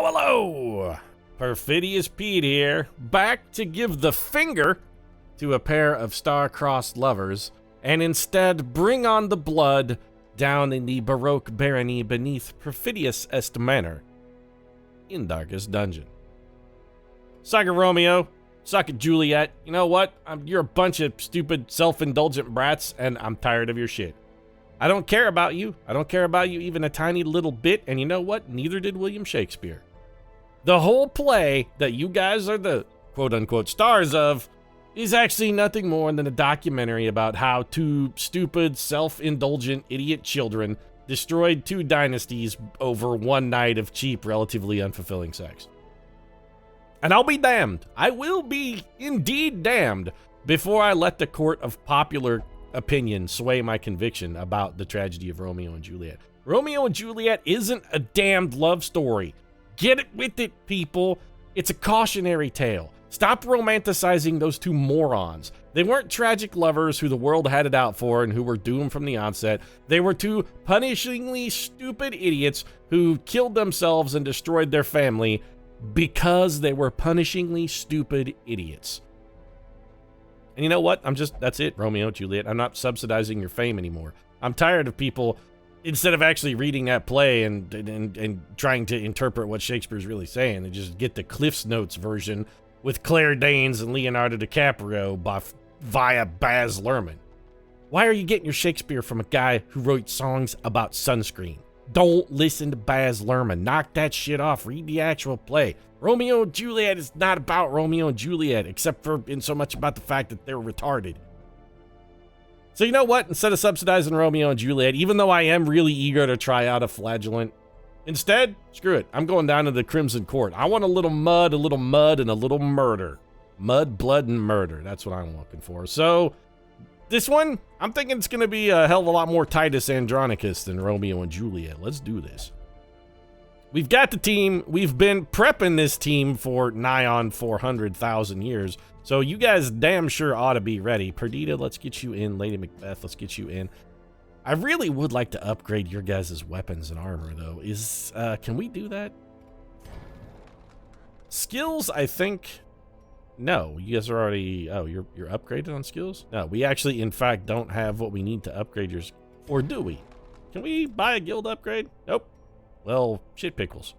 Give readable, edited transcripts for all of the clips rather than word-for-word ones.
Hello, hello! Perfidious Pete here, back to give the finger to a pair of star-crossed lovers, and instead bring on the blood down in the Baroque barony beneath Perfidious manor in Darkest Dungeon. Suck it, Romeo. Suck it, Juliet. You know what? You're a bunch of stupid, self-indulgent brats, and I'm tired of your shit. I don't care about you. I don't care about you even a tiny little bit, and you know what? Neither did William Shakespeare. The whole play that you guys are the quote-unquote stars of is actually nothing more than a documentary about how two stupid, self-indulgent, idiot children destroyed two dynasties over one night of cheap, relatively unfulfilling sex. And I'll be damned. I will be indeed damned before I let the court of popular opinion sway my conviction about the tragedy of Romeo and Juliet. Romeo and Juliet isn't a damned love story. Get it with it, people. It's a cautionary tale. Stop romanticizing those two morons. They weren't tragic lovers who the world had it out for and who were doomed from the onset. They were two punishingly stupid idiots who killed themselves and destroyed their family because they were punishingly stupid idiots. And you know what? That's it, Romeo, Juliet. I'm not subsidizing your fame anymore. I'm tired of people, instead of actually reading that play and trying to interpret what Shakespeare's really saying, they just get the Cliff's Notes version with Claire Danes and Leonardo DiCaprio via Baz Luhrmann. Why are you getting your Shakespeare from a guy who wrote songs about sunscreen? Don't listen to Baz Luhrmann. Knock that shit off. Read the actual play. Romeo and Juliet is not about Romeo and Juliet, except for in so much about the fact that they're retarded. So you know what? Instead of subsidizing Romeo and Juliet, even though I am really eager to try out a flagellant, instead, screw it. I'm going down to the Crimson Court. I want a little mud, and a little murder. Mud, blood, and murder. That's what I'm looking for. So this one, I'm thinking it's going to be a hell of a lot more Titus Andronicus than Romeo and Juliet. Let's do this. We've got the team. We've been prepping this team for nigh on 400,000 years. So you guys damn sure ought to be ready. Perdita, let's get you in. Lady Macbeth, let's get you in. I really would like to upgrade your guys' weapons and armor, though. Can we do that? Skills, I think. No, you guys are already. Oh, you're upgraded on skills? No, we actually, in fact, don't have what we need to upgrade yours. Or do we? Can we buy a guild upgrade? Nope. Well, shit pickles.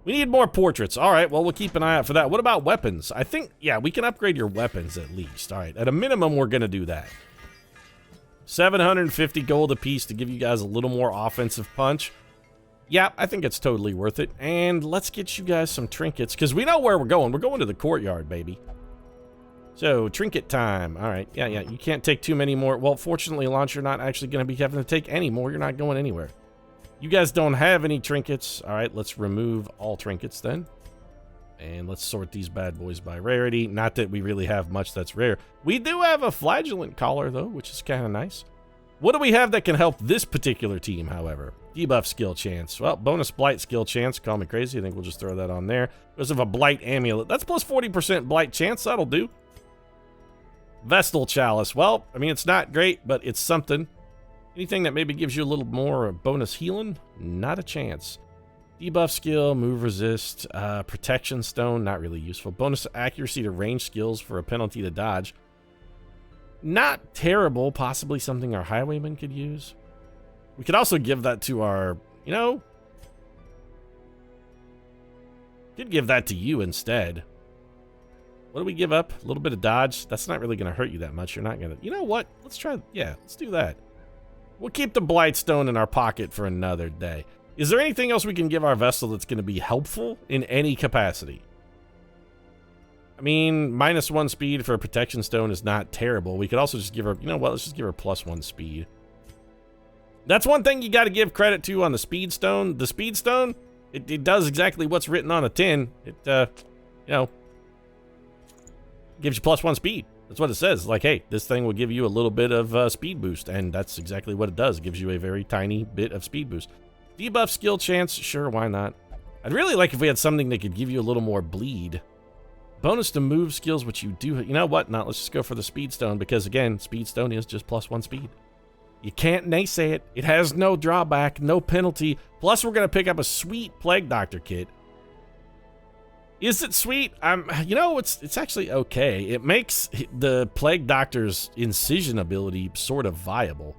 We need more portraits. All right, well, we'll keep an eye out for that. What about weapons? I think, yeah, we can upgrade your weapons at least. All right, at a minimum, we're going to do that. 750 gold apiece to give you guys a little more offensive punch. Yeah, I think it's totally worth it. And let's get you guys some trinkets, because we know where we're going. We're going to the courtyard, baby. So, trinket time. All right, yeah, you can't take too many more. Well, fortunately, Launch, you're not actually going to be having to take any more. You're not going anywhere. You guys don't have any trinkets. All right, let's remove all trinkets then. And let's sort these bad boys by rarity. Not that we really have much that's rare. We do have a flagellant collar, though, which is kind of nice. What do we have that can help this particular team, however? Debuff skill chance. Well, bonus blight skill chance. Call me crazy. I think we'll just throw that on there. Because of a blight amulet. That's plus 40% blight chance. That'll do. Vestal chalice. Well, I mean, it's not great, but it's something. Anything that maybe gives you a little more bonus healing? Not a chance. Debuff skill, move resist, protection stone, not really useful. Bonus accuracy to range skills for a penalty to dodge. Not terrible, possibly something our highwaymen could use. We could also give that to our, could give that to you instead. What do we give up? A little bit of dodge. That's not really going to hurt you that much. You're not going to, you know what? Let's try, yeah, let's do that. We'll keep the Blightstone in our pocket for another day. Is there anything else we can give our vessel that's going to be helpful in any capacity? I mean, -1 speed for a protection stone is not terrible. We could also just give her, you know what, let's just give her +1 speed. That's one thing you got to give credit to on the speed stone. The speed stone, it does exactly what's written on a tin. It, gives you +1 speed. That's what it says. Like, hey, this thing will give you a little bit of speed boost, and that's exactly what it does. It gives you a very tiny bit of speed boost. Debuff skill chance, sure, why not? I'd really like if we had something that could give you a little more bleed. Bonus to move skills, which you do. You know what? No, let's just go for the speed stone, because again, speed stone is just +1 speed. You can't naysay it. It has no drawback, no penalty. Plus, we're going to pick up a sweet Plague Doctor kit. Is it sweet? You know, it's actually okay. It makes the Plague Doctor's incision ability sort of viable.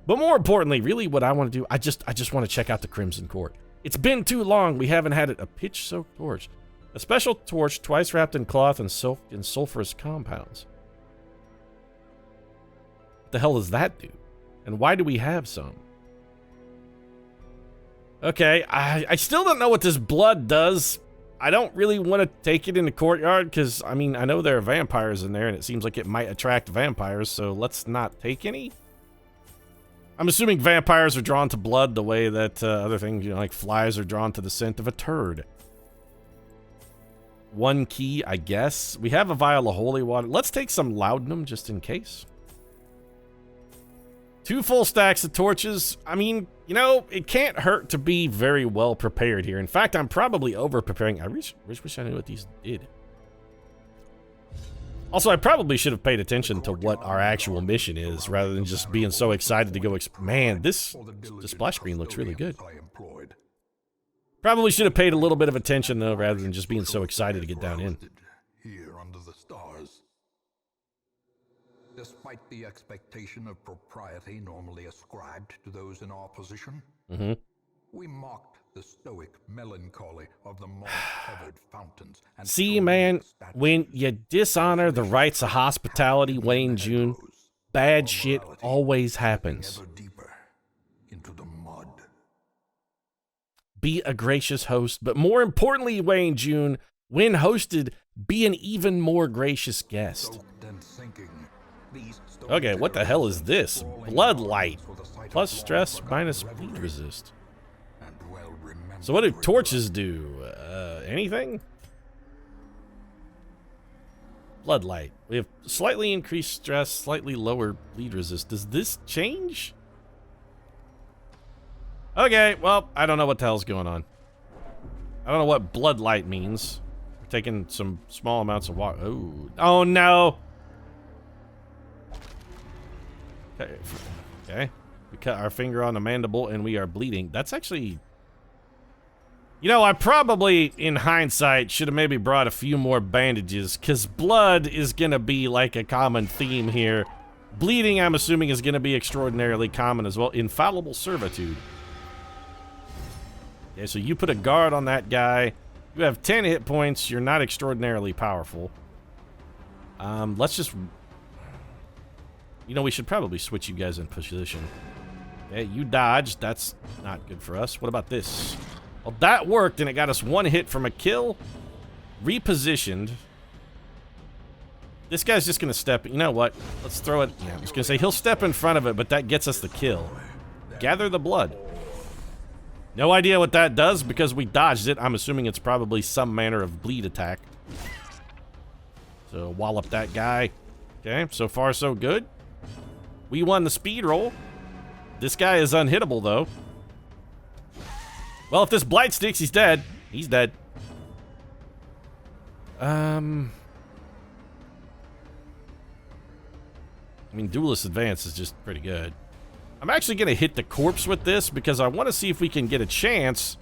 But more importantly, really what I want to do, I just want to check out the Crimson Court. It's been too long. We haven't had it. A pitch-soaked torch. A special torch twice wrapped in cloth and soaked in sulfurous compounds. What the hell does that do? And why do we have some? Okay, I still don't know what this blood does. I don't really want to take it in the courtyard because, I mean, I know there are vampires in there and it seems like it might attract vampires, so let's not take any. I'm assuming vampires are drawn to blood the way that other things, you know, like flies are drawn to the scent of a turd. One key, I guess. We have a vial of holy water. Let's take some laudanum just in case. 2 full stacks of torches. I mean, you know, it can't hurt to be very well prepared here. In fact, I'm probably over-preparing. I wish I knew what these did. Also, I probably should have paid attention to what our actual mission is, rather than just being so excited to go man, the splash screen looks really good. Probably should have paid a little bit of attention, though, rather than just being so excited to get down in. Here under the stars. Despite the expectation of propriety normally ascribed to those in our position, we mocked the stoic melancholy of the moss-covered fountains. And see, man, when you dishonor the rights of hospitality, Wayne June, bad shit always happens. Deeper into the mud. Be a gracious host, but more importantly, Wayne June, when hosted, be an even more gracious guest. Okay, what the hell is this? Blood light. Plus stress, minus bleed resist. So what do torches do? Anything? Blood light. We have slightly increased stress, slightly lower bleed resist. Does this change? Okay, well, I don't know what the hell's going on. I don't know what blood light means. We're taking some small amounts of water. Oh no! Okay. We cut our finger on the mandible and we are bleeding. That's actually... You know, I probably, in hindsight, should have maybe brought a few more bandages, because blood is going to be like a common theme here. Bleeding, I'm assuming, is going to be extraordinarily common as well. Infallible servitude. Okay, so you put a guard on that guy. You have 10 hit points. You're not extraordinarily powerful. Let's just... You know, we should probably switch you guys in position. Okay, you dodged. That's not good for us. What about this? Well, that worked, and it got us 1 hit from a kill. Repositioned. This guy's just going to step... You know what? Let's throw it... Yeah, I was going to say, he'll step in front of it, but that gets us the kill. Gather the blood. No idea what that does, because we dodged it. I'm assuming it's probably some manner of bleed attack. So, wallop that guy. Okay, so far so good. We won the speed roll. This guy is unhittable, though. Well, if this blight sticks, he's dead. He's dead. I mean, Duelist Advance is just pretty good. I'm actually going to hit the corpse with this because I want to see if we can get a chance.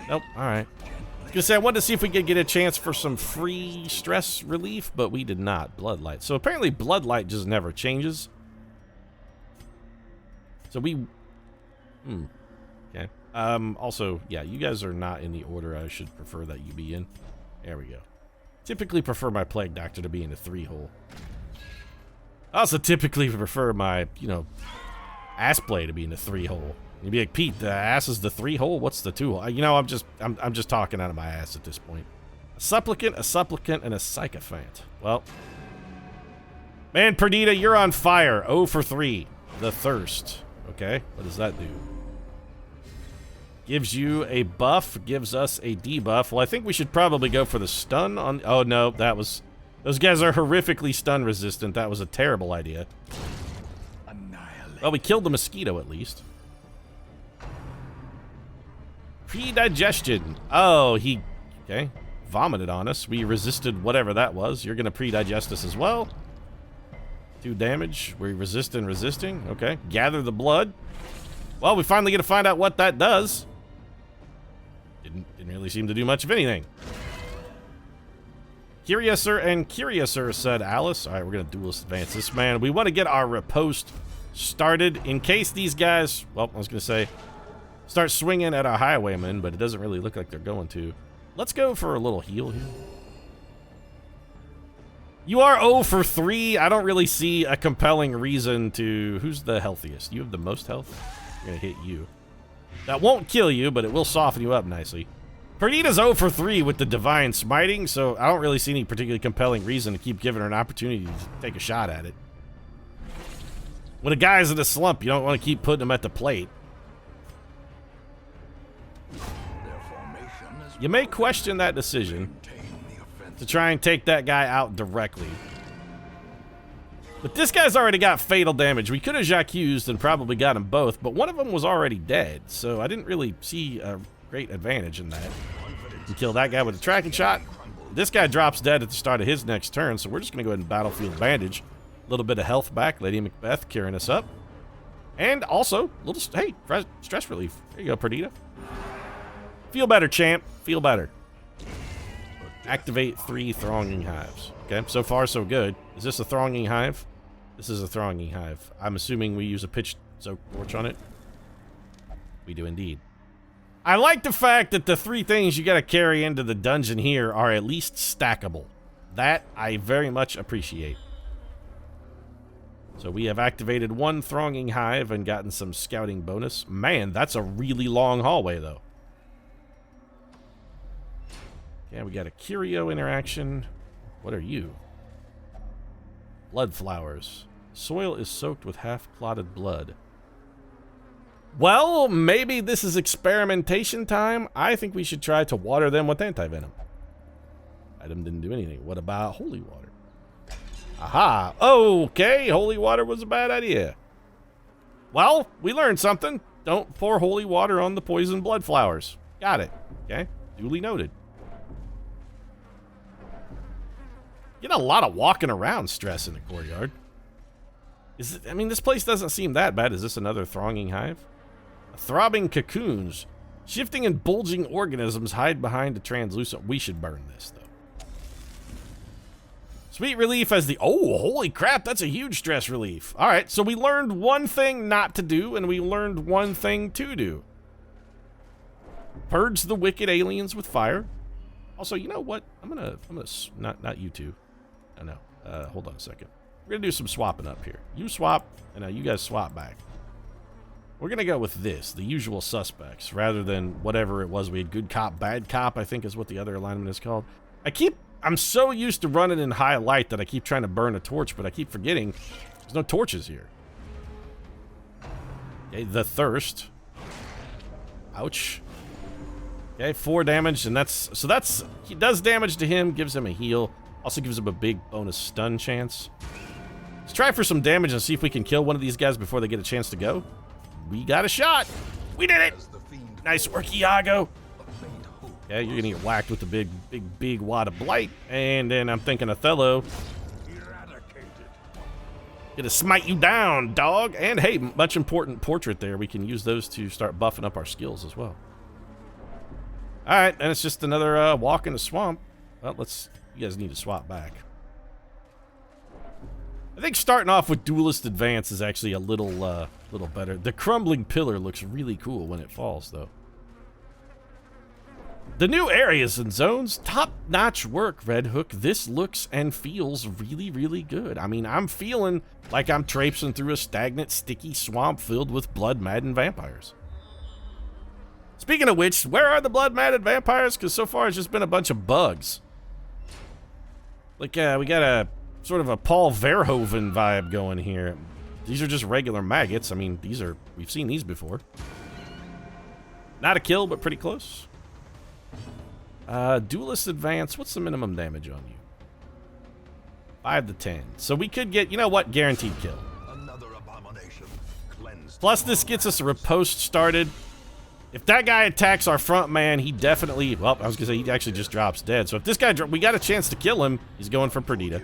Nope, alright. I was going to say, I wanted to see if we could get a chance for some free stress relief, but we did not. Bloodlight. So apparently Bloodlight just never changes. So we... Okay. Also, yeah, you guys are not in the order I should prefer that you be in. There we go. Typically prefer my Plague Doctor to be in a 3-hole. I also typically prefer my, you know, ass play to be in a 3-hole. You'd be like, Pete, the ass is the 3-hole? What's the 2-hole? You know, I'm just talking out of my ass at this point. A supplicant, and a sycophant. Well, man, Perdita, you're on fire. 0 for 3. The thirst. Okay, what does that do? Gives you a buff, gives us a debuff. Well, I think we should probably go for the stun on... Oh, no, that was... Those guys are horrifically stun resistant. That was a terrible idea. Well, we killed the mosquito at least. Predigestion. Oh, he... Okay. Vomited on us. We resisted whatever that was. You're going to pre-digest us as well. 2 damage. We resist and resisting. Okay. Gather the blood. Well, we finally get to find out what that does. Didn't really seem to do much of anything. Curiouser and curiouser, said Alice. All right, we're going to duelist advance this man. We want to get our riposte started in case these guys, well, I was going to say, start swinging at our highwaymen, but it doesn't really look like they're going to. Let's go for a little heal here. You are 0 for 3. I don't really see a compelling reason to... Who's the healthiest? You have the most health? I'm going to hit you. That won't kill you, but it will soften you up nicely. Perdita's 0 for 3 with the Divine Smiting, so I don't really see any particularly compelling reason to keep giving her an opportunity to take a shot at it. When a guy's in a slump, you don't want to keep putting him at the plate. You may question that decision to try and take that guy out directly. But this guy's already got fatal damage. We could have J'accused and probably got them both, but one of them was already dead, so I didn't really see a great advantage in that. You kill that guy with a tracking shot. This guy drops dead at the start of his next turn, so we're just going to go ahead and battlefield bandage. A little bit of health back. Lady Macbeth carrying us up. And also, a little, hey, stress relief. There you go, Perdita. Feel better, champ. Feel better. Activate 3 thronging hives. Okay, so far so good. Is this a thronging hive? This is a thronging hive. I'm assuming we use a pitch soak torch on it. We do indeed. I like the fact that the 3 things you gotta carry into the dungeon here are at least stackable. That I very much appreciate. So we have activated 1 thronging hive and gotten some scouting bonus. Man, that's a really long hallway though. Yeah, we got a curio interaction. What are you? Blood flowers. Soil is soaked with half-clotted blood. Well, maybe this is experimentation time. I think we should try to water them with anti-venom. Item didn't do anything. What about holy water? Aha! Okay, holy water was a bad idea. Well, we learned something. Don't pour holy water on the poisoned blood flowers. Got it. Okay, duly noted. Get a lot of walking around stress in the courtyard. Is it, I mean, this place doesn't seem that bad. Is this another thronging hive? Throbbing cocoons. Shifting and bulging organisms hide behind a translucent... We should burn this, though. Sweet relief as the... Oh, holy crap, that's a huge stress relief. All right, so we learned one thing not to do, and we learned one thing to do. Purge the wicked aliens with fire. Also, you know what? I'm gonna not you two. I know. Hold on a second. We're gonna do some swapping up here. You swap, and you guys swap back. We're gonna go with this, the usual suspects, rather than whatever it was. We had good cop, bad cop, I think is what the other alignment is called. I'm so used to running in high light that I keep trying to burn a torch, but I keep forgetting there's no torches here. Okay, the thirst. Ouch. Okay, 4 damage, and he does damage to him, gives him a heal, also gives him a big bonus stun chance. Let's try for some damage and see if we can kill one of these guys before they get a chance to go. We got a shot. We did it. Nice work, Iago. Okay, you're gonna get whacked with the big wad of blight, and then I'm thinking Othello. Gonna smite you down, dog. And hey, much important portrait there. We can use those to start buffing up our skills as well. All right, and it's just another walk in the swamp. Well, you guys need to swap back. I think starting off with duelist advance is actually a little better. The crumbling pillar looks really cool when it falls, though. The new areas and zones, top-notch work, Red Hook. This looks and feels really, really good. I mean, I'm feeling like I'm traipsing through a stagnant, sticky swamp filled with blood-maddened vampires. Speaking of which, where are the blood-maddened vampires? Because so far it's just been a bunch of bugs. Like, we got a sort of a Paul Verhoeven vibe going here. These are just regular maggots. I mean, we've seen these before. Not a kill, but pretty close. Duelist advance, what's the minimum damage on you? 5 to 10. So we could get, you know what, guaranteed kill. Another abomination. Plus this gets us a riposte started. If that guy attacks our front man, he definitely, well, I was gonna say he actually just drops dead. So if this guy, we got a chance to kill him, he's going for Perdita.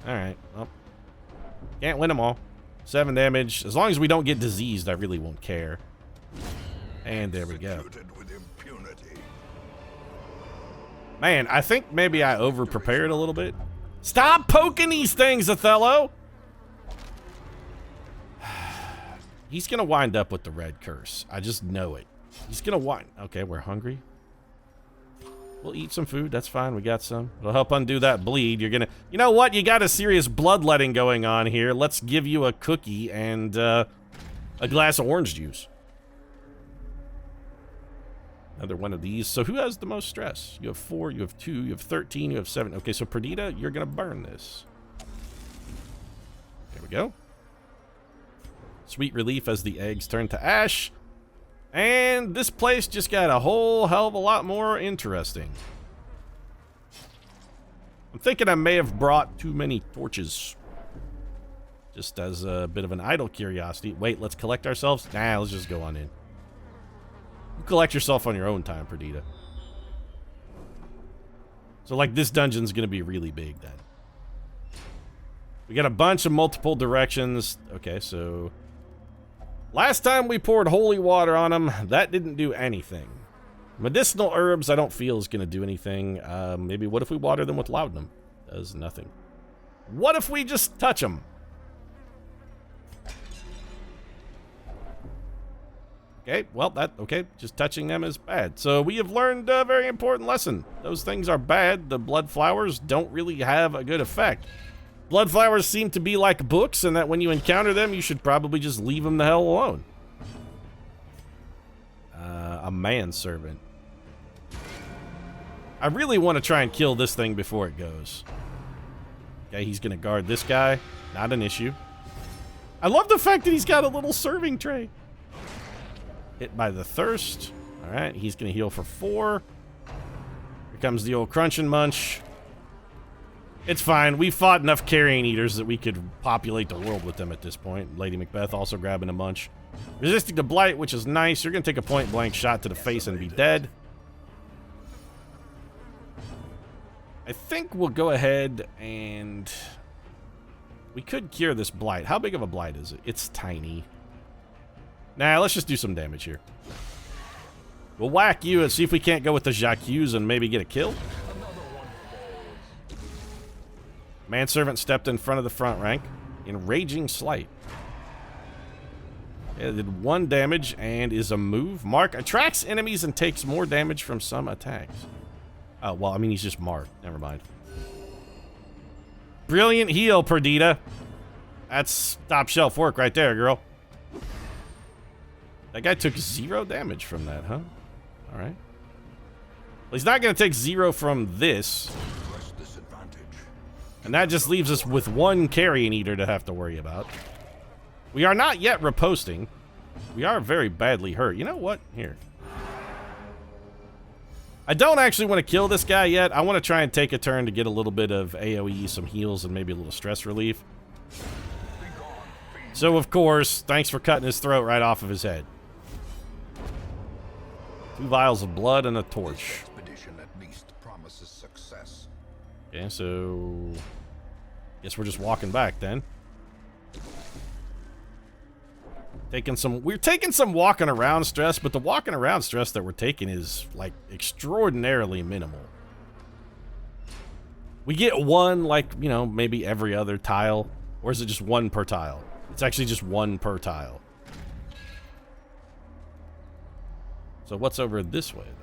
All right, well, can't win them all. 7 damage. As long as we don't get diseased, I really won't care. And there we go. Man, I think maybe I over-prepared a little bit. Stop poking these things, Othello! He's gonna wind up with the red curse. I just know it. He's gonna wind... Okay, we're hungry. We'll eat some food. That's fine. We got some. It'll help undo that bleed. You're gonna... You know what? You got a serious bloodletting going on here. Let's give you a cookie and a glass of orange juice. Another one of these. So who has the most stress? You have 4, you have 2, you have 13, you have 7. Okay, so Perdita, you're gonna burn this. There we go. Sweet relief as the eggs turn to ash. And this place just got a whole hell of a lot more interesting. I'm thinking I may have brought too many torches. Just as a bit of an idle curiosity. Wait, let's collect ourselves? Nah, let's just go on in. You collect yourself on your own time, Perdita. So, like, this dungeon's gonna be really big, then. We got a bunch of multiple directions. Okay, so... Last time we poured holy water on them, that didn't do anything. Medicinal herbs, I don't feel is gonna do anything. Maybe what if we water them with laudanum? Does nothing. What if we just touch them? Okay, well, okay, just touching them is bad. So we have learned a very important lesson. Those things are bad. The blood flowers don't really have a good effect. Blood flowers seem to be like books, and that when you encounter them, you should probably just leave them the hell alone. A manservant. I really want to try and kill this thing before it goes. Okay, he's gonna guard this guy. Not an issue. I love the fact that he's got a little serving tray. Hit by the thirst. Alright, he's gonna heal for 4. Here comes the old crunch and munch. It's fine. We fought enough carrion eaters that we could populate the world with them at this point. Lady Macbeth also grabbing a munch. Resisting the blight, which is nice. You're gonna take a point-blank shot to the face and be dead. I think we'll go ahead and... We could cure this blight. How big of a blight is it? It's tiny. Nah, let's just do some damage here. We'll whack you and see if we can't go with the Jacques and maybe get a kill. Manservant stepped in front of the front rank. Enraging Slight. It did 1 damage and is a move. Mark attracts enemies and takes more damage from some attacks. Oh, well, I mean, he's just marked. Never mind. Brilliant heal, Perdita. That's top shelf work right there, girl. That guy took 0 damage from that, huh? Alright. Well, he's not going to take 0 from this. And that just leaves us with 1 carrion eater to have to worry about. We are not yet riposting. We are very badly hurt. You know what? Here. I don't actually want to kill this guy yet. I want to try and take a turn to get a little bit of AoE, some heals, and maybe a little stress relief. So, of course, thanks for cutting his throat right off of his head. 2 vials of blood and a torch. Okay, so... Guess we're just walking back, then. We're taking some walking around stress, but the walking around stress that we're taking is, like, extraordinarily minimal. We get 1, like, you know, maybe every other tile. Or is it just 1 per tile? It's actually just 1 per tile. So what's over this way, then?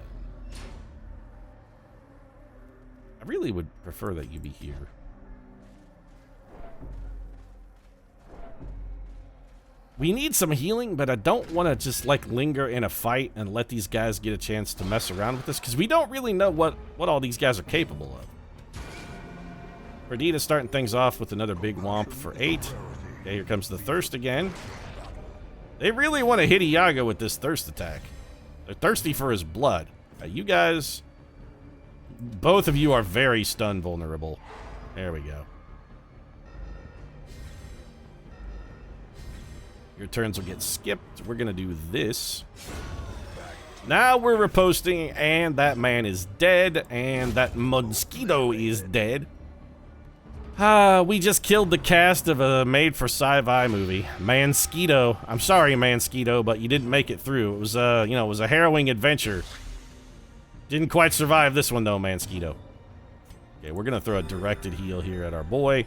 I really would prefer that you be here. We need some healing, but I don't want to just, like, linger in a fight and let these guys get a chance to mess around with this, because we don't really know what all these guys are capable of. Perdita's starting things off with another big womp for 8. Okay, here comes the thirst again. They really want to hit Iago with this thirst attack. They're thirsty for his blood. You guys... Both of you are very stun vulnerable. There we go. Your turns will get skipped. We're gonna do this. Now we're riposting, and that man is dead, and that mosquito is dead. We just killed the cast of a made-for-sci-fi movie. Mansquito. I'm sorry, Mansquito, but you didn't make it through. It was, you know, it was a harrowing adventure. Didn't quite survive this one, though, Mansquito. Okay, we're going to throw a directed heal here at our boy.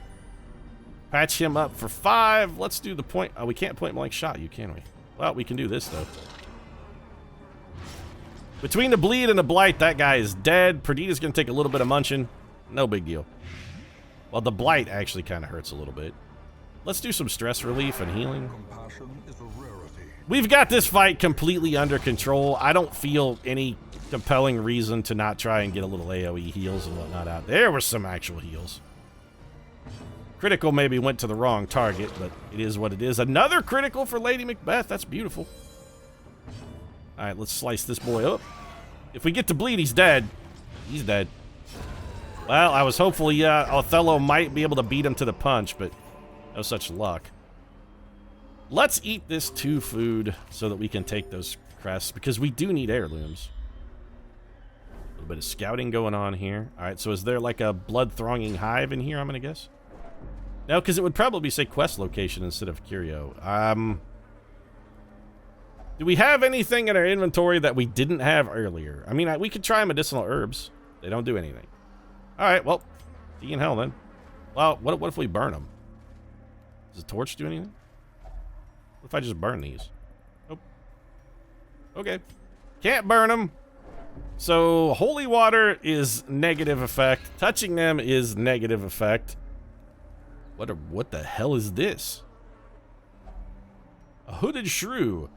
Patch him up for 5. Let's do the point. Oh, we can't point blank shot you, can we? Well, we can do this, though. Between the bleed and the blight, that guy is dead. Perdida's going to take a little bit of munching. No big deal. Well, the blight actually kind of hurts a little bit. Let's do some stress relief and healing. We've got this fight completely under control. I don't feel any compelling reason to not try and get a little AoE heals and whatnot out. There were some actual heals. Critical maybe went to the wrong target, but it is what it is. Another critical for Lady Macbeth. That's beautiful. All right, let's slice this boy up. If we get to bleed, he's dead. He's dead. Well, I was hopefully Othello might be able to beat him to the punch, but no such luck. Let's eat this 2 food so that we can take those crests, because we do need heirlooms. A little bit of scouting going on here. All right, so is there like a blood-thronging hive in here, I'm going to guess? No, because it would probably say quest location instead of curio. Do we have anything in our inventory that we didn't have earlier? I mean, we could try medicinal herbs. They don't do anything. All right, well, see in hell then. Well, what if we burn them? Does a torch do anything? What if I just burn these? Nope. Okay. Can't burn them. So, holy water is negative effect. Touching them is negative effect. What the hell is this? A hooded shrew.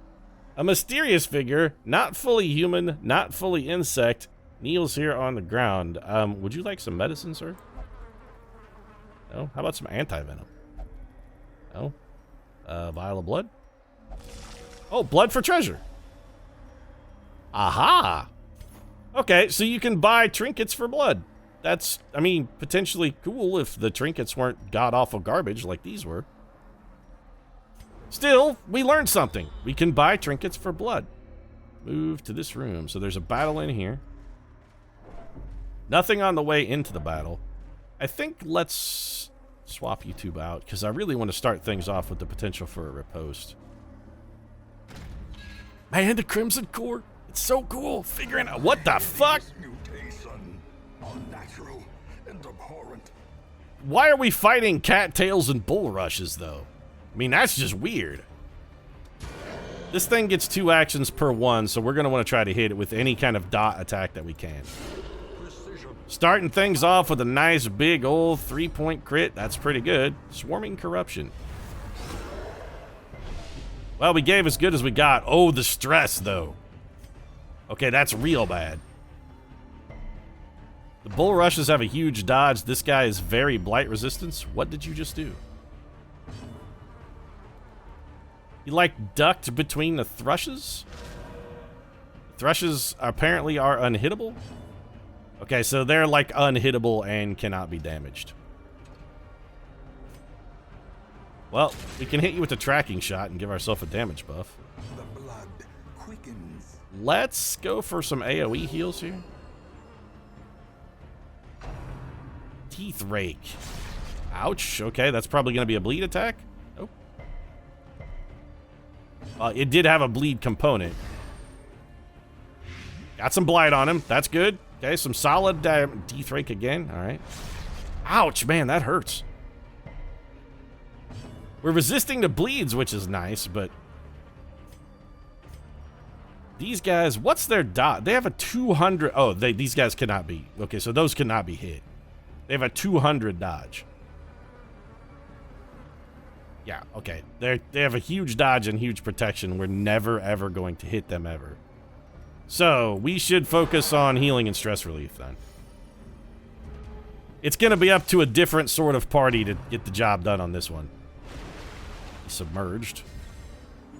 A mysterious figure, not fully human, not fully insect, kneels here on the ground. Would you like some medicine, sir? No? How about some anti-venom? No? Vial of blood? Oh, blood for treasure. Aha! Okay, so you can buy trinkets for blood. That's, I mean, potentially cool if the trinkets weren't god-awful garbage like these were. Still, we learned something. We can buy trinkets for blood. Move to this room. So there's a battle in here. Nothing on the way into the battle. I think let's swap YouTube out, because I really want to start things off with the potential for a riposte. Man, the Crimson Core. It's so cool. Figuring out what the fuck. Why are we fighting cattails and bulrushes, though? I mean, that's just weird. This thing gets 2 actions per 1, so we're going to want to try to hit it with any kind of dot attack that we can. Starting things off with a nice big old 3-point crit. That's pretty good. Swarming Corruption. Well, we gave as good as we got. Oh, the stress, though. Okay, that's real bad. The bulrushes have a huge dodge. This guy is very blight resistance. What did you just do? You like ducked between the thrushes? Thrushes apparently are unhittable. Okay, so they're like unhittable and cannot be damaged. Well, we can hit you with a tracking shot and give ourselves a damage buff. The blood quickens. Let's go for some AoE heals here. Teeth rake. Ouch. Okay, that's probably going to be a bleed attack. Nope. It did have a bleed component. Got some blight on him. That's good. Okay, some solid teeth rake again. All right. Ouch, man, that hurts. We're resisting the bleeds, which is nice, but these guys, what's their dot? They have a 200. Oh, these guys cannot be. Okay, so those cannot be hit. They have a 200 dodge. Yeah, okay. They have a huge dodge and huge protection. We're never, ever going to hit them ever. So, we should focus on healing and stress relief then. It's going to be up to a different sort of party to get the job done on this one. Submerged.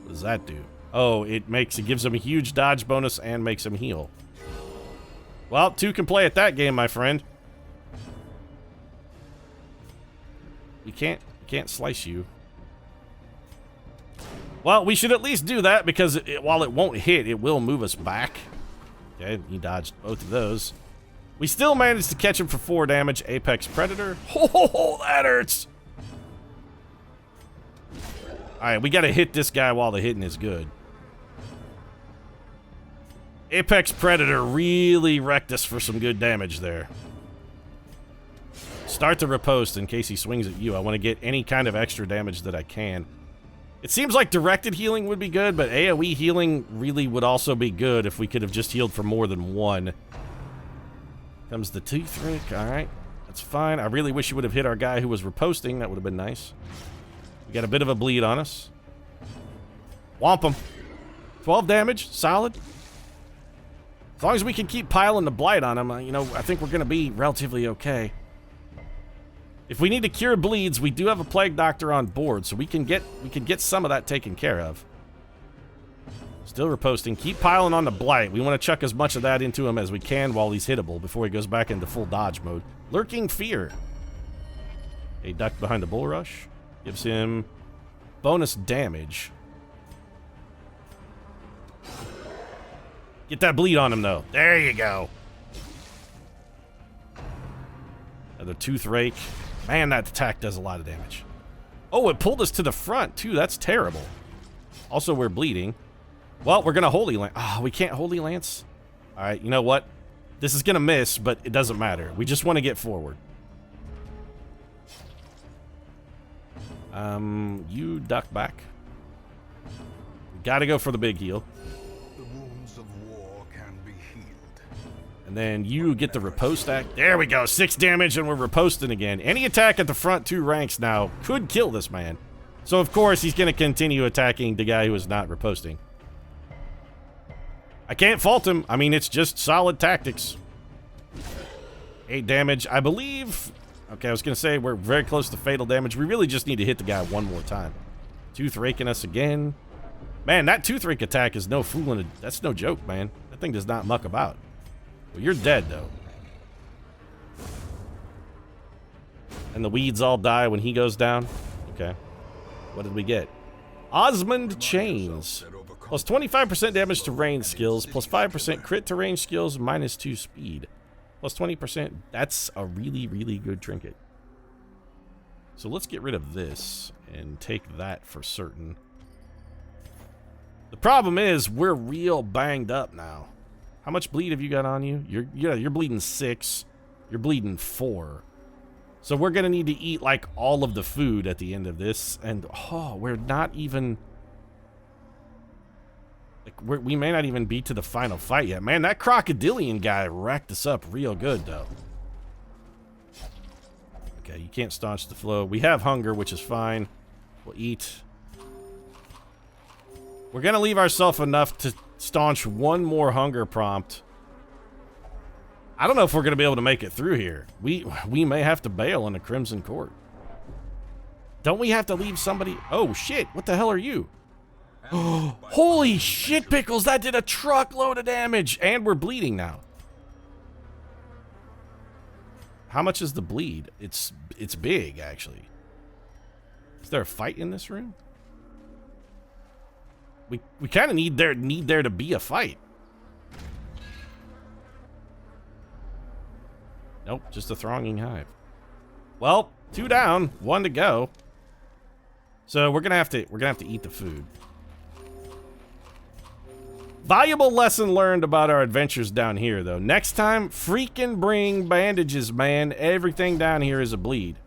What does that do? Oh, it gives him a huge dodge bonus and makes him heal. Well, 2 can play at that game, my friend. We can't slice you. Well, we should at least do that because while it won't hit, it will move us back. Okay, he dodged both of those. We still managed to catch him for 4 damage. Apex Predator. Oh, that hurts. All right, we got to hit this guy while the hitting is good. Apex Predator really wrecked us for some good damage there. Start the riposte in case he swings at you. I want to get any kind of extra damage that I can. It seems like directed healing would be good, but AoE healing really would also be good if we could have just healed for more than one. Comes the tooth rake. Alright, that's fine. I really wish you would have hit our guy who was riposting. That would have been nice. We got a bit of a bleed on us. Whomp him. 12 damage. Solid. As long as we can keep piling the blight on him, you know, I think we're going to be relatively okay. If we need to cure bleeds, we do have a plague doctor on board, so we can get some of that taken care of. Still riposting. Keep piling on the blight. We want to chuck as much of that into him as we can while he's hittable before he goes back into full dodge mode. Lurking Fear. A duck behind the bull rush. Gives him bonus damage. Get that bleed on him, though. There you go. Another tooth rake. Man, that attack does a lot of damage. Oh, it pulled us to the front, too. That's terrible. Also, we're bleeding. Well, we're going to Holy Lance. Ah, we can't Holy Lance? All right, you know what? This is going to miss, but it doesn't matter. We just want to get forward. You duck back. We got to go for the big heal. And then you get the riposte act. There we go. 6 damage and we're riposting again. Any attack at the front 2 ranks now could kill this man. So, of course, he's going to continue attacking the guy who is not riposting. I can't fault him. I mean, it's just solid tactics. 8 damage. I believe... Okay, I was going to say we're very close to fatal damage. We really just need to hit the guy one more time. Tooth raking us again. Man, that tooth rake attack is no fooling. That's no joke, man. That thing does not muck about. Well, you're dead, though. And the weeds all die when he goes down? Okay. What did we get? Osmond Chains. Plus 25% damage to range skills, plus 5% crit to range skills, minus 2 speed. Plus 20%. That's a really, really good trinket. So let's get rid of this and take that for certain. The problem is we're real banged up now. How much bleed have you got on you? You're bleeding 6. You're bleeding 4. So we're gonna need to eat like all of the food at the end of this, and oh, we're not even like we may not even be to the final fight yet. Man, that crocodilian guy racked us up real good though. Okay, you can't staunch the flow. We have hunger, which is fine. We'll eat. We're gonna leave ourselves enough to staunch one more hunger prompt. I don't know if we're gonna be able to make it through here. We may have to bail in the Crimson Court. Don't we have to leave somebody? Oh shit! What the hell are you? Holy shit, pickles! That did a truckload of damage, and we're bleeding now. How much is the bleed? It's big actually. Is there a fight in this room? We kind of need there to be a fight. Nope, just a thronging hive. Well, 2 down, 1 to go. So we're gonna have to eat the food. Valuable lesson learned about our adventures down here, though. Next time, freaking bring bandages, man. Everything down here is a bleed.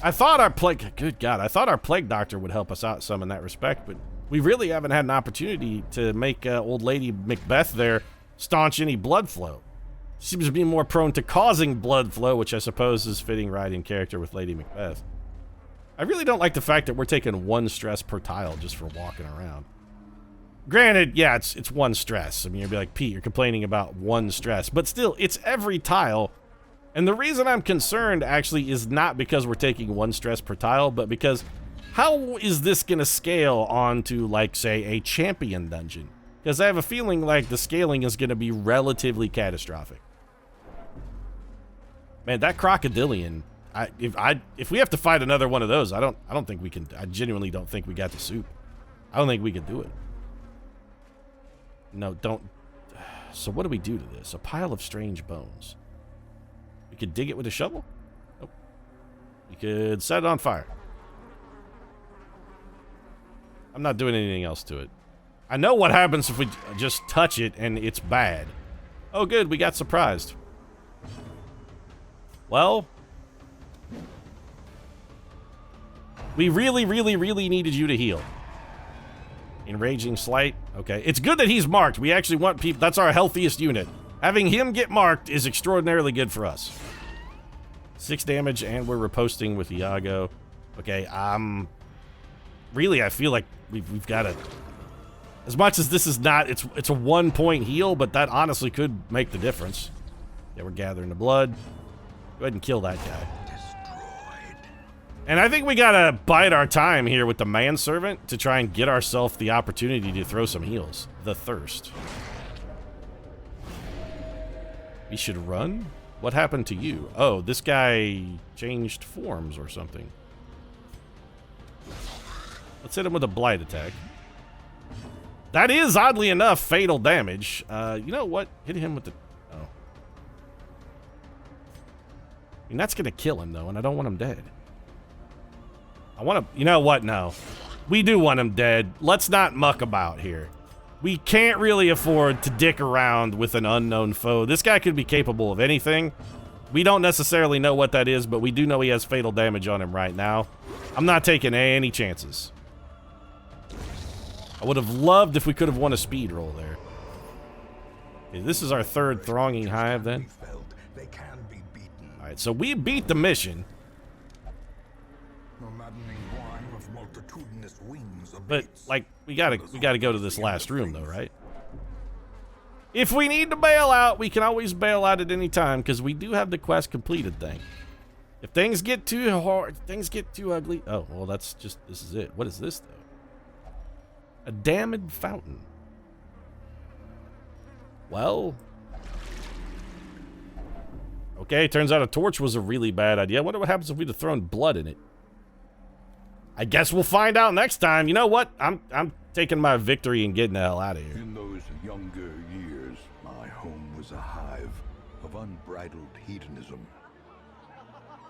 I thought our plague... Good God, I thought our plague doctor would help us out some in that respect, but we really haven't had an opportunity to make old lady Macbeth there staunch any blood flow. She seems to be more prone to causing blood flow, which I suppose is fitting right in character with Lady Macbeth. I really don't like the fact that we're taking 1 stress per tile just for walking around. Granted, yeah, it's 1 stress. I mean, you'd be like, Pete, you're complaining about 1 stress. But still, it's every tile. And the reason I'm concerned, actually, is not because we're taking 1 stress per tile, but because how is this going to scale onto, like, say, a champion dungeon? Because I have a feeling like the scaling is going to be relatively catastrophic. Man, that crocodilian... If we have to fight another one of those, I don't think we can. I genuinely don't think we got the soup. I don't think we could do it. No, don't. So what do we do to this? A pile of strange bones. We could dig it with a shovel? Nope. We could set it on fire. I'm not doing anything else to it. I know what happens if we just touch it and it's bad. Oh, good, we got surprised. Well, we really, really, really needed you to heal. Enraging Slight. Okay, it's good that he's marked. We actually want people. That's our healthiest unit. Having him get marked is extraordinarily good for us. 6 damage, and we're riposting with Iago. Okay, really, I feel like we've got to. As much as this is not, it's a 1-point heal, but that honestly could make the difference. Yeah, we're gathering the blood. Go ahead and kill that guy. And I think we gotta bide our time here with the manservant to try and get ourselves the opportunity to throw some heals. The thirst. We should run? What happened to you? Oh, this guy changed forms or something. Let's hit him with a blight attack. That is, oddly enough, fatal damage. You know what? Hit him with the... Oh. I mean, that's gonna kill him, though, and I don't want him dead. I want to... You know what? No. We do want him dead. Let's not muck about here. We can't really afford to dick around with an unknown foe. This guy could be capable of anything. We don't necessarily know what that is, but we do know he has fatal damage on him right now. I'm not taking any chances. I would have loved if we could have won a speed roll there. Okay, this is our 3rd thronging hive, then. Alright, so we beat the mission. But, like, we gotta go to this last room, though, right? If we need to bail out, we can always bail out at any time, because we do have the quest completed thing. If things get too hard, things get too ugly... Oh, well, that's just... This is it. What is this, though? A damned fountain. Well... Okay, turns out a torch was a really bad idea. I wonder what happens if we'd have thrown blood in it. I guess we'll find out next time. You know what? I'm taking my victory and getting the hell out of here. In those younger years, my home was a hive of unbridled hedonism.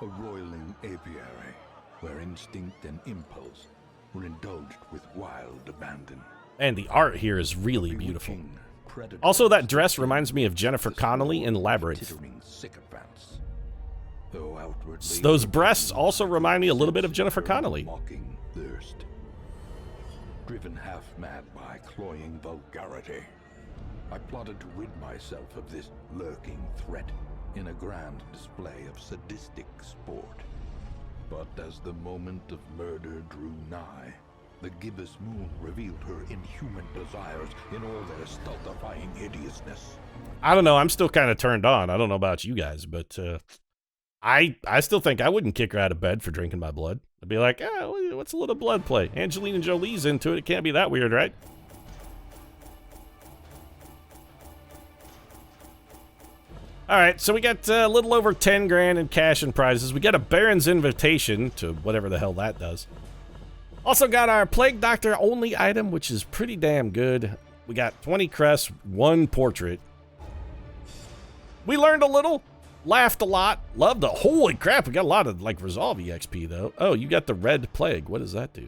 A roiling apiary where instinct and impulse were indulged with wild abandon. And the art here is really beautiful. Also, that dress reminds me of Jennifer Connelly in Labyrinth. Those breasts also remind me a little bit of Jennifer Connelly. Mocking thirst. Driven half mad by cloying vulgarity, I plotted to rid myself of this lurking threat in a grand display of sadistic sport. But as the moment of murder drew nigh, the gibbous moon revealed her inhuman desires in all their stultifying hideousness. I don't know, I'm still kind of turned on. I don't know about you guys, but I still think I wouldn't kick her out of bed for drinking my blood. I'd be like, what's a little blood play? Angelina Jolie's into it. It can't be that weird, right? All right, so we got a little over 10 grand in cash and prizes. We got a Baron's invitation to whatever the hell that does. Also got our Plague Doctor only item, which is pretty damn good. We got 20 crests, 1 portrait. We learned a little. Laughed a lot. Loved it. Holy crap, we got a lot of, like, Resolve EXP, though. Oh, you got the Red Plague. What does that do?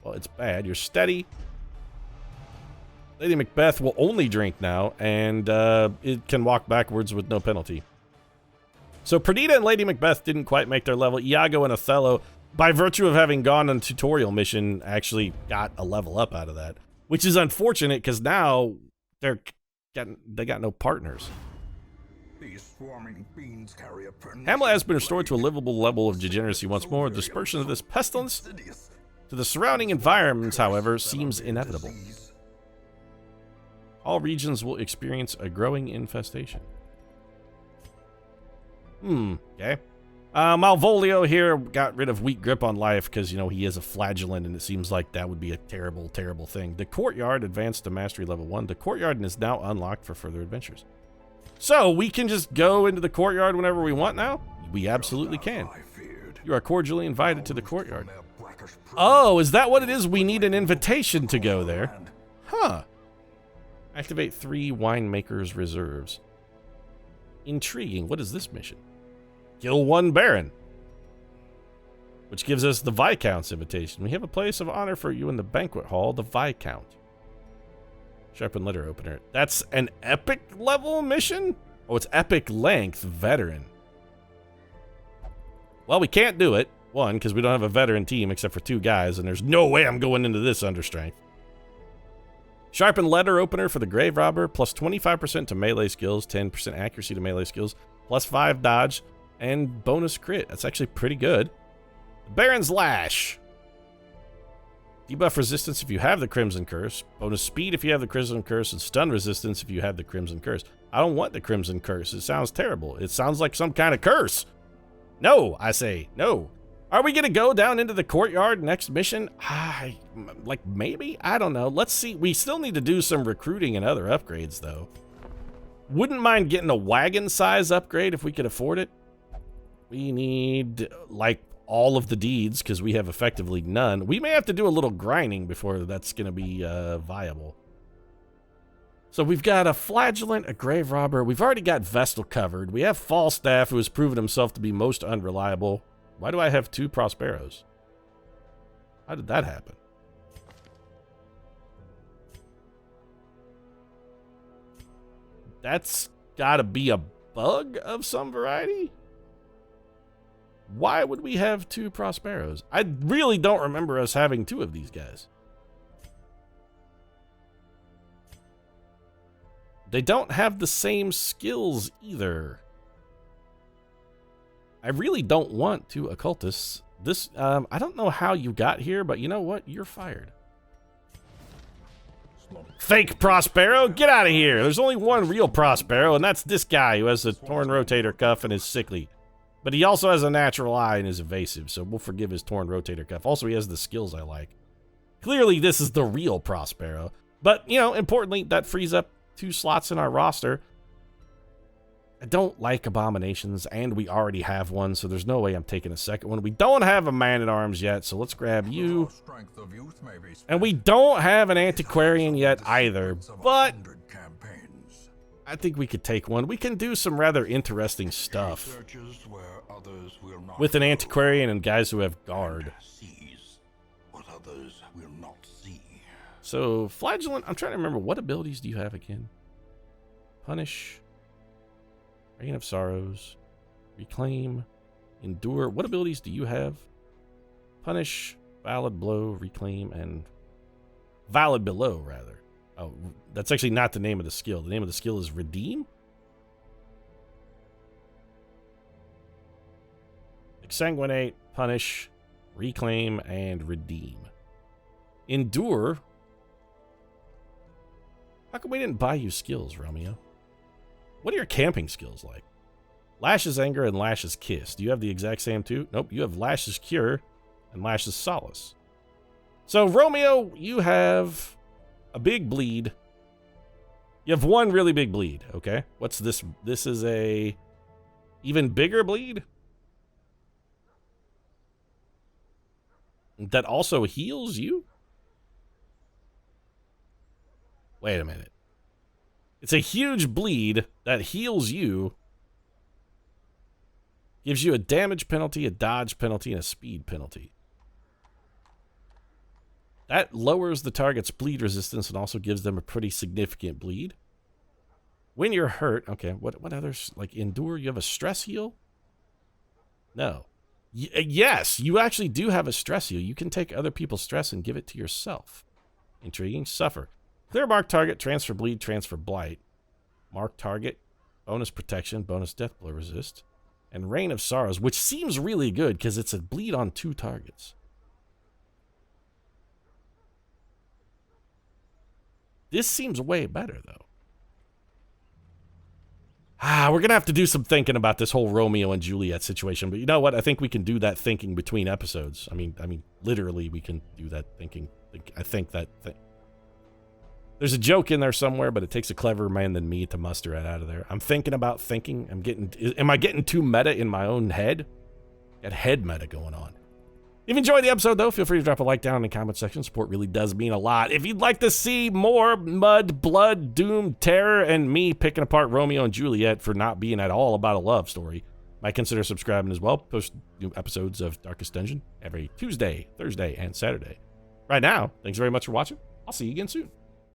Well, it's bad. You're steady. Lady Macbeth will only drink now, and it can walk backwards with no penalty. So Perdita and Lady Macbeth didn't quite make their level. Iago and Othello, by virtue of having gone on a tutorial mission, actually got a level up out of that. Which is unfortunate, because now they got no partners. These swarming fiends carry a Hamlet has been restored to a livable level of degeneracy once more. Dispersion of this pestilence to the surrounding environments, however, seems inevitable. All regions will experience a growing infestation. Okay. Malvolio here got rid of weak grip on life because, you know, he is a flagellant, and it seems like that would be a terrible, terrible thing. The Courtyard advanced to Mastery Level 1. The Courtyard is now unlocked for further adventures. So, we can just go into the Courtyard whenever we want now? We absolutely can. You are cordially invited to the Courtyard. Oh, is that what it is? We need an invitation to go there. Huh. Activate 3 Winemaker's Reserves. Intriguing. What is this mission? Kill 1 Baron. Which gives us the Viscount's invitation. We have a place of honor for you in the banquet hall, the Viscount. Sharpen letter opener. That's an epic level mission? Oh, it's epic length veteran. Well, we can't do it. One, because we don't have a veteran team except for 2 guys, and there's no way I'm going into this under strength. Sharpen letter opener for the grave robber, plus 25% to melee skills, 10% accuracy to melee skills, plus 5 dodge, and bonus crit. That's actually pretty good. Baron's Lash. Debuff resistance if you have the Crimson Curse. Bonus speed if you have the Crimson Curse, and stun resistance if you have the Crimson Curse. I don't want the Crimson Curse. It sounds terrible. It sounds like some kind of curse. No, I say, no. Are we going to go down into the courtyard next mission? Like, maybe? I don't know. Let's see. We still need to do some recruiting and other upgrades, though. Wouldn't mind getting a wagon size upgrade if we could afford it. We need, like, all of the deeds, because we have effectively none. We may have to do a little grinding before that's going to be viable. So we've got a flagellant, a grave robber. We've already got Vestal covered. We have Falstaff, who has proven himself to be most unreliable. Why do I have 2 Prosperos? How did that happen? That's gotta be a bug of some variety? Why would we have 2 Prosperos? I really don't remember us having 2 of these guys. They don't have the same skills either. I really don't want 2 occultists. This, I don't know how you got here, but you know what? You're fired. Fake Prospero, get out of here. There's only 1 real Prospero, and that's this guy who has a torn rotator cuff and is sickly. But he also has a natural eye and is evasive, so we'll forgive his torn rotator cuff. Also, he has the skills I like. Clearly, this is the real Prospero. But, you know, importantly, that frees up 2 slots in our roster. I don't like abominations, and we already have one, so there's no way I'm taking a second one. We don't have a man-at-arms yet, so let's grab you. And we don't have an antiquarian yet either, but I think we could take one. We can do some rather interesting stuff with an antiquarian and guys who have guard. So, flagellant, I'm trying to remember, what abilities do you have again? Punish. Reign of Sorrows, Reclaim, Endure. What abilities do you have? Punish, Valid Blow, Reclaim, and Valid Below, rather. Oh, that's actually not the name of the skill. The name of the skill is Redeem? Exsanguinate, Punish, Reclaim, and Redeem. Endure. How come we didn't buy you skills, Romeo? What are your camping skills like? Lash's Anger and Lash's Kiss. Do you have the exact same 2? Nope, you have Lash's Cure and Lash's Solace. So, Romeo, you have a big bleed. You have 1 really big bleed, okay? What's this? This is a even bigger bleed? That also heals you? Wait a minute. It's a huge bleed that heals you, gives you a damage penalty, a dodge penalty, and a speed penalty. That lowers the target's bleed resistance and also gives them a pretty significant bleed. When you're hurt, okay, what others, like Endure, you have a stress heal? No. Yes, you actually do have a stress heal. You can take other people's stress and give it to yourself. Intriguing. Suffer. Clear mark target, transfer bleed, transfer blight. Mark target, bonus protection, bonus death blow resist. And Reign of Sorrows, which seems really good because it's a bleed on 2 targets. This seems way better, though. We're going to have to do some thinking about this whole Romeo and Juliet situation. But you know what? I think we can do that thinking between episodes. I mean, literally, we can do that thinking. I think that... There's a joke in there somewhere, but it takes a cleverer man than me to muster it out of there. I'm thinking about thinking. Am I getting too meta in my own head? Got head meta going on. If you enjoyed the episode, though, feel free to drop a like down in the comment section. Support really does mean a lot. If you'd like to see more mud, blood, doom, terror, and me picking apart Romeo and Juliet for not being at all about a love story, might consider subscribing as well. Post new episodes of Darkest Dungeon every Tuesday, Thursday, and Saturday. Right now, thanks very much for watching. I'll see you again soon.